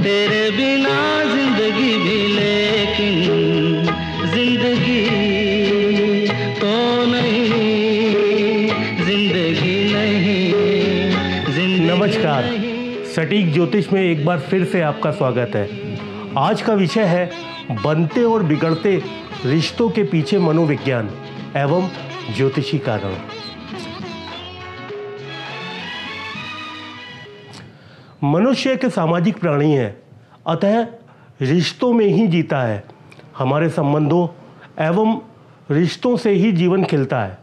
तेरे बिना जिंदगी भी, लेकिन जिंदगी तो नहीं, जिंदगी नहीं। नमस्कार, सटीक ज्योतिष में एक बार फिर से आपका स्वागत है। आज का विषय है बनते और बिगड़ते रिश्तों के पीछे मनोविज्ञान एवं ज्योतिषी कारण। मनुष्य एक सामाजिक प्राणी है, अतः रिश्तों में ही जीता है। हमारे संबंधों एवं रिश्तों से ही जीवन खिलता है।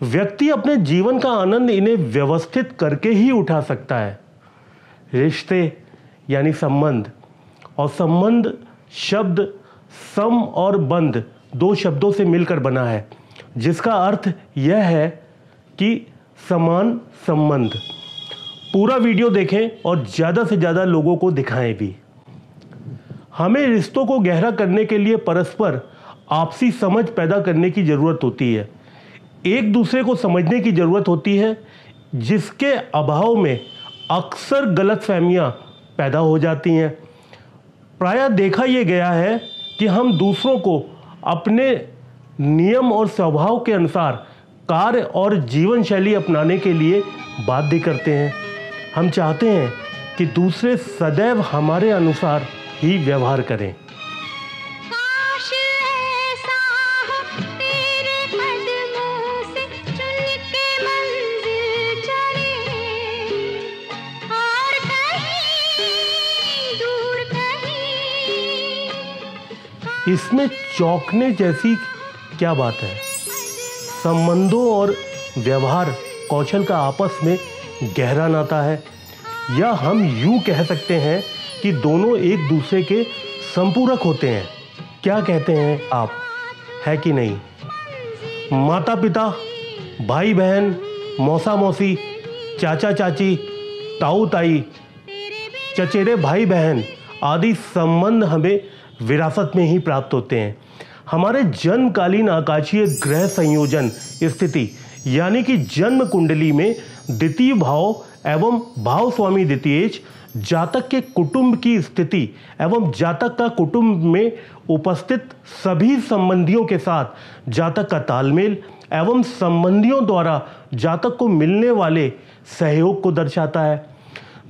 व्यक्ति अपने जीवन का आनंद इन्हें व्यवस्थित करके ही उठा सकता है। रिश्ते यानी संबंध, और संबंध शब्द सम और बंध दो शब्दों से मिलकर बना है, जिसका अर्थ यह है कि समान संबंध। पूरा वीडियो देखें और ज़्यादा से ज़्यादा लोगों को दिखाएं भी। हमें रिश्तों को गहरा करने के लिए परस्पर आपसी समझ पैदा करने की ज़रूरत होती है। एक दूसरे को समझने की ज़रूरत होती है, जिसके अभाव में अक्सर गलतफहमियां पैदा हो जाती हैं। प्रायः देखा यह गया है कि हम दूसरों को अपने नियम और स्वभाव के अनुसार कार्य और जीवन शैली अपनाने के लिए बाध्य करते हैं। हम चाहते हैं कि दूसरे सदैव हमारे अनुसार ही व्यवहार करें। काश ऐसा हो तेरे कदमों से चल के मंजिल चले, और कहीं दूर कहीं। इसमें चौंकने जैसी क्या बात है? संबंधों और व्यवहार कौशल का आपस में गहरा नाता है, या हम यूं कह सकते हैं कि दोनों एक दूसरे के संपूरक होते हैं। क्या कहते हैं आप, है कि नहीं? माता पिता, भाई बहन, मौसा मौसी, चाचा चाची, ताऊ ताई, चचेरे भाई बहन आदि संबंध हमें विरासत में ही प्राप्त होते हैं। हमारे जन्मकालीन आकाशीय ग्रह संयोजन स्थिति यानी कि जन्म कुंडली में द्वितीय भाव एवं भाव स्वामी द्वितीयेश, जातक के कुटुंब की स्थिति एवं जातक का कुटुंब में उपस्थित सभी संबंधियों के साथ जातक का तालमेल एवं संबंधियों द्वारा जातक को मिलने वाले सहयोग को दर्शाता है।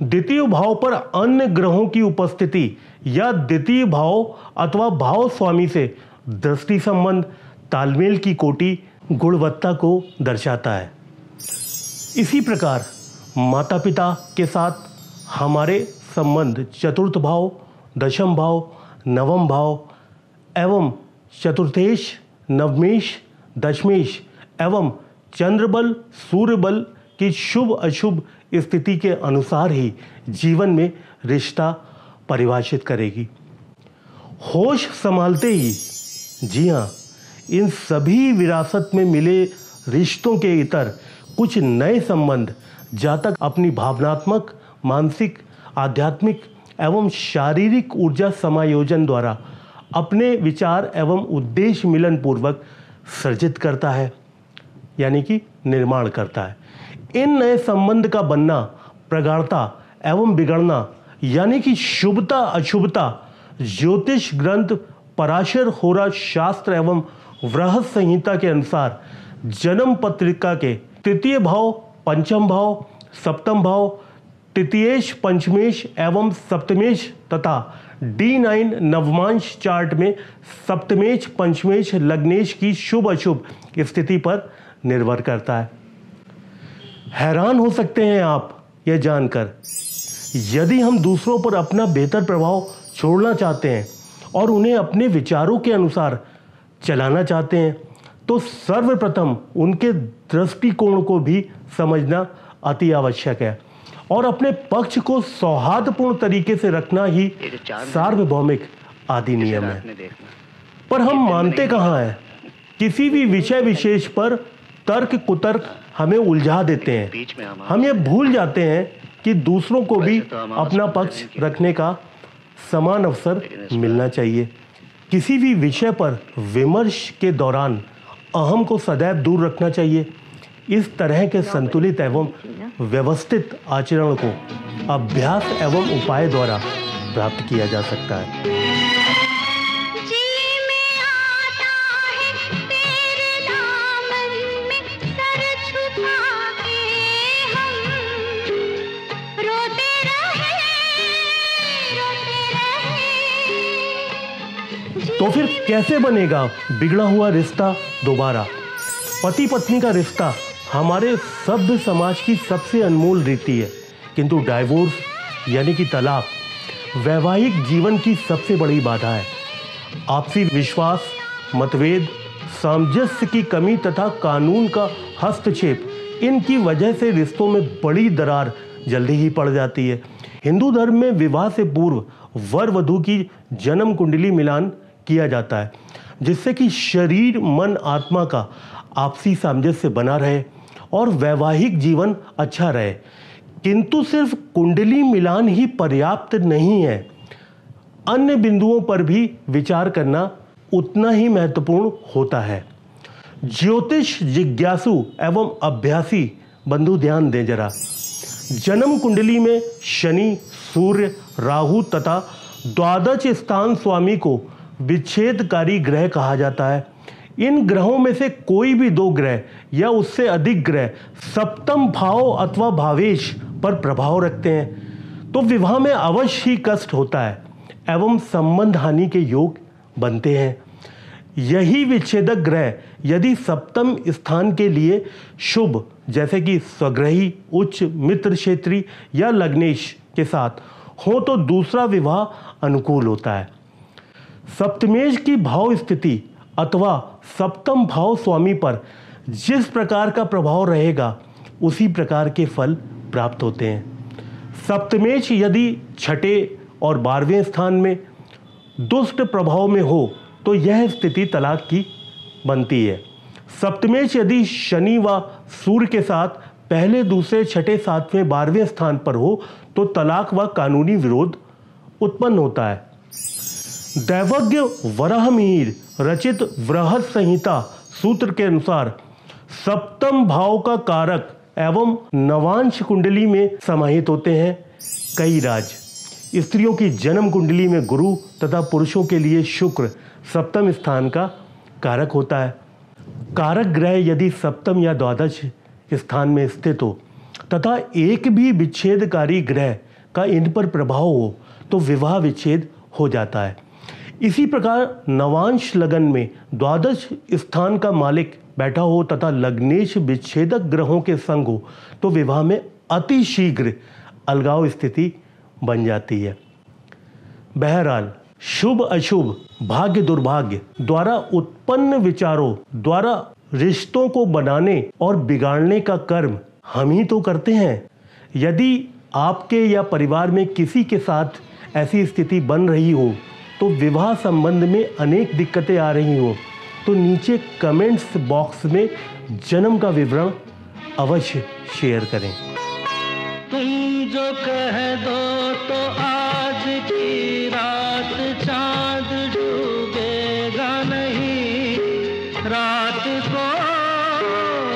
द्वितीय भाव पर अन्य ग्रहों की उपस्थिति या द्वितीय भाव अथवा भाव स्वामी से दृष्टि संबंध तालमेल की कोटि गुणवत्ता को दर्शाता है। इसी प्रकार माता पिता के साथ हमारे संबंध चतुर्थ भाव, दशम भाव, नवम भाव एवं चतुर्थेश, नवमेश, दशमेश एवं चंद्रबल, सूर्यबल की शुभ अशुभ स्थिति के अनुसार ही जीवन में रिश्ता परिभाषित करेगी। होश संभालते ही, जी हाँ, इन सभी विरासत में मिले रिश्तों के इतर कुछ नए संबंध जातक अपनी भावनात्मक, मानसिक, आध्यात्मिक एवं शारीरिक ऊर्जा समायोजन द्वारा अपने विचार एवं उद्देश्य मिलन पूर्वक सृजित करता है, यानी कि निर्माण करता है। इन नए संबंध का बनना, प्रगाढ़ता एवं बिगड़ना यानी कि शुभता अशुभता ज्योतिष ग्रंथ पराशर होरा शास्त्र एवं वृहद संहिता के अनुसार जन्म पत्रिका के तृतीय भाव, पंचम भाव, सप्तम भाव, तृतीयेश, पंचमेश एवं सप्तमेश तथा D9 नवमांश चार्ट में सप्तमेश, पंचमेश, लग्नेश की शुभ अशुभ स्थिति पर निर्भर करता है। हैरान हो सकते हैं आप यह जानकर, यदि हम दूसरों पर अपना बेहतर प्रभाव छोड़ना चाहते हैं और उन्हें अपने विचारों के अनुसार चलाना चाहते हैं, तो सर्वप्रथम उनके दृष्टिकोण को भी समझना अति आवश्यक है और अपने पक्ष को सौहार्दपूर्ण तरीके से रखना ही सार्वभौमिक आदि नियम है। पर हम मानते कहाँ हैं? किसी भी विषय विशेष पर तर्क कुतर्क हमें उलझा देते हैं। हम ये भूल जाते हैं कि दूसरों को भी अपना पक्ष रखने का समान अवसर मिलना चाहिए। किसी भी विषय पर विमर्श के दौरान अहम को सदैव दूर रखना चाहिए। इस तरह के संतुलित एवं व्यवस्थित आचरण को अभ्यास एवं उपाय द्वारा प्राप्त किया जा सकता है। जी में आता है तेरे दामन में सर छुपा के हम रोते रहे तो फिर कैसे बनेगा बिगड़ा हुआ रिश्ता दोबारा? पति पत्नी का रिश्ता हमारे सभ्य समाज की सबसे अनमोल रीति है, किंतु डाइवोर्स यानी कि तलाक वैवाहिक जीवन की सबसे बड़ी बाधा है। आपसी विश्वास, मतभेद, सामंजस्य की कमी तथा कानून का हस्तक्षेप, इनकी वजह से रिश्तों में बड़ी दरार जल्दी ही पड़ जाती है। हिंदू धर्म में विवाह से पूर्व वर वधू की जन्म कुंडली मिलान किया जाता है, जिससे कि शरीर, मन, आत्मा का आपसी सामंजस्य बना रहे और वैवाहिक जीवन अच्छा रहे। किंतु सिर्फ कुंडली मिलान ही पर्याप्त नहीं है, अन्य बिंदुओं पर भी विचार करना उतना ही महत्वपूर्ण होता है। ज्योतिष जिज्ञासु एवं अभ्यासी बंधु ध्यान दें जरा। जन्म कुंडली में शनि, सूर्य, राहु तथा द्वादश स्थान स्वामी को विच्छेदकारी ग्रह कहा जाता है। इन ग्रहों में से कोई भी दो ग्रह या उससे अधिक ग्रह सप्तम भाव अथवा भावेश पर प्रभाव रखते हैं तो विवाह में अवश्य ही कष्ट होता है एवं संबंध हानि के योग बनते हैं। यही विच्छेदक ग्रह यदि सप्तम स्थान के लिए शुभ, जैसे कि स्वग्रही, उच्च, मित्र क्षेत्री या लग्नेश के साथ हो तो दूसरा विवाह अनुकूल होता है। सप्तमेश की भाव स्थिति अथवा सप्तम भाव स्वामी पर जिस प्रकार का प्रभाव रहेगा उसी प्रकार के फल प्राप्त होते हैं। सप्तमेश यदि छठे और 12वें स्थान में दुष्ट प्रभाव में हो तो यह स्थिति तलाक की बनती है। सप्तमेश यदि शनि व सूर्य के साथ पहले, दूसरे, छठे, 7वें, 12वें स्थान पर हो तो तलाक व कानूनी विरोध उत्पन्न होता है। दैवज्ञ वराहमिहिर रचित वृहद संहिता सूत्र के अनुसार सप्तम भाव का कारक एवं नवांश कुंडली में समाहित होते हैं कई राज। स्त्रियों की जन्म कुंडली में गुरु तथा पुरुषों के लिए शुक्र सप्तम स्थान का कारक होता है। कारक ग्रह यदि सप्तम या द्वादश स्थान में स्थित हो तथा एक भी विच्छेदकारी ग्रह का इन पर प्रभाव हो तो विवाह विच्छेद हो जाता है। इसी प्रकार नवांश लगन में द्वादश स्थान का मालिक बैठा हो तथा लग्नेश विच्छेदक ग्रहों के संग हो तो विवाह में अति शीघ्र अलगाव स्थिति बन जाती है। बहरहाल शुभ अशुभ, भाग्य दुर्भाग्य द्वारा उत्पन्न विचारों द्वारा रिश्तों को बनाने और बिगाड़ने का कर्म हम ही तो करते हैं। यदि आपके या परिवार में किसी के साथ ऐसी स्थिति बन रही हो तो विवाह संबंध में अनेक दिक्कतें आ रही हो तो नीचे कमेंट्स बॉक्स में जन्म का विवरण अवश्य शेयर करें। तुम जो कह दो तो आज की रात चांद डूबेगा नहीं, रात को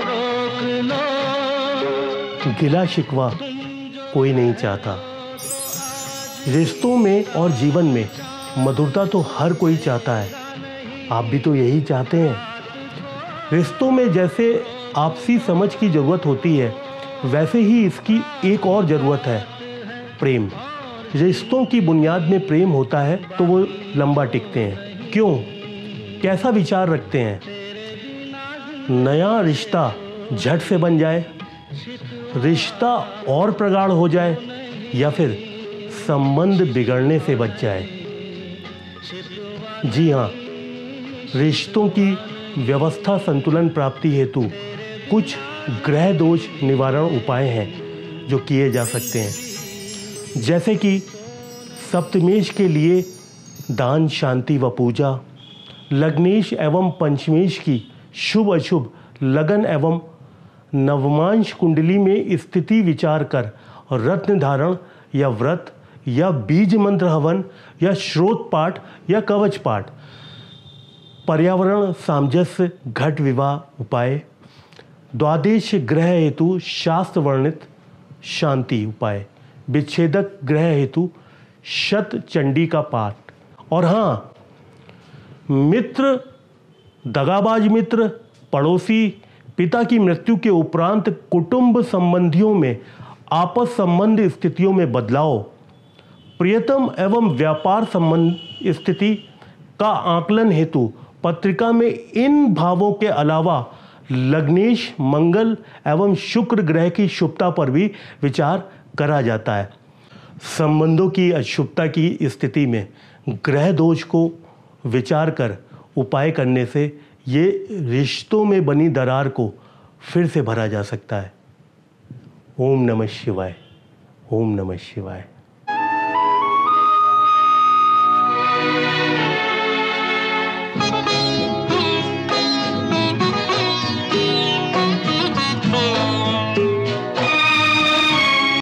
रोक लो। गिला शिकवा कोई नहीं चाहता। रिश्तों में और जीवन में मधुरता तो हर कोई चाहता है, आप भी तो यही चाहते हैं। रिश्तों में जैसे आपसी समझ की जरूरत होती है वैसे ही इसकी एक और ज़रूरत है, प्रेम। रिश्तों की बुनियाद में प्रेम होता है तो वो लंबा टिकते हैं। क्यों? कैसा विचार रखते हैं? नया रिश्ता झट से बन जाए, रिश्ता और प्रगाढ़ हो जाए या फिर संबंध बिगड़ने से बच जाए। जी हाँ, रिश्तों की व्यवस्था संतुलन प्राप्ति हेतु कुछ ग्रह दोष निवारण उपाय हैं जो किए जा सकते हैं, जैसे कि सप्तमेश के लिए दान, शांति व पूजा, लग्नेश एवं पंचमेश की शुभ अशुभ, लगन एवं नवमांश कुंडली में स्थिति विचार कर रत्न धारण या व्रत या बीज मंत्र हवन या श्रोत पाठ या कवच पाठ, पर्यावरण सामंजस्य घट विवाह उपाय, द्वादश ग्रह हेतु शास्त्र वर्णित शांति उपाय, विच्छेदक ग्रह हेतु शत चंडी का पाठ। और हाँ, मित्र, दगाबाज मित्र, पड़ोसी, पिता की मृत्यु के उपरांत कुटुंब संबंधियों में आपस संबंध स्थितियों में बदलाव, प्रियतम एवं व्यापार संबंध स्थिति का आकलन हेतु पत्रिका में इन भावों के अलावा लग्नेश, मंगल एवं शुक्र ग्रह की शुभता पर भी विचार करा जाता है। संबंधों की अशुभता की स्थिति में ग्रह दोष को विचार कर उपाय करने से ये रिश्तों में बनी दरार को फिर से भरा जा सकता है। ओम नमः शिवाय। ओम नमः शिवाय।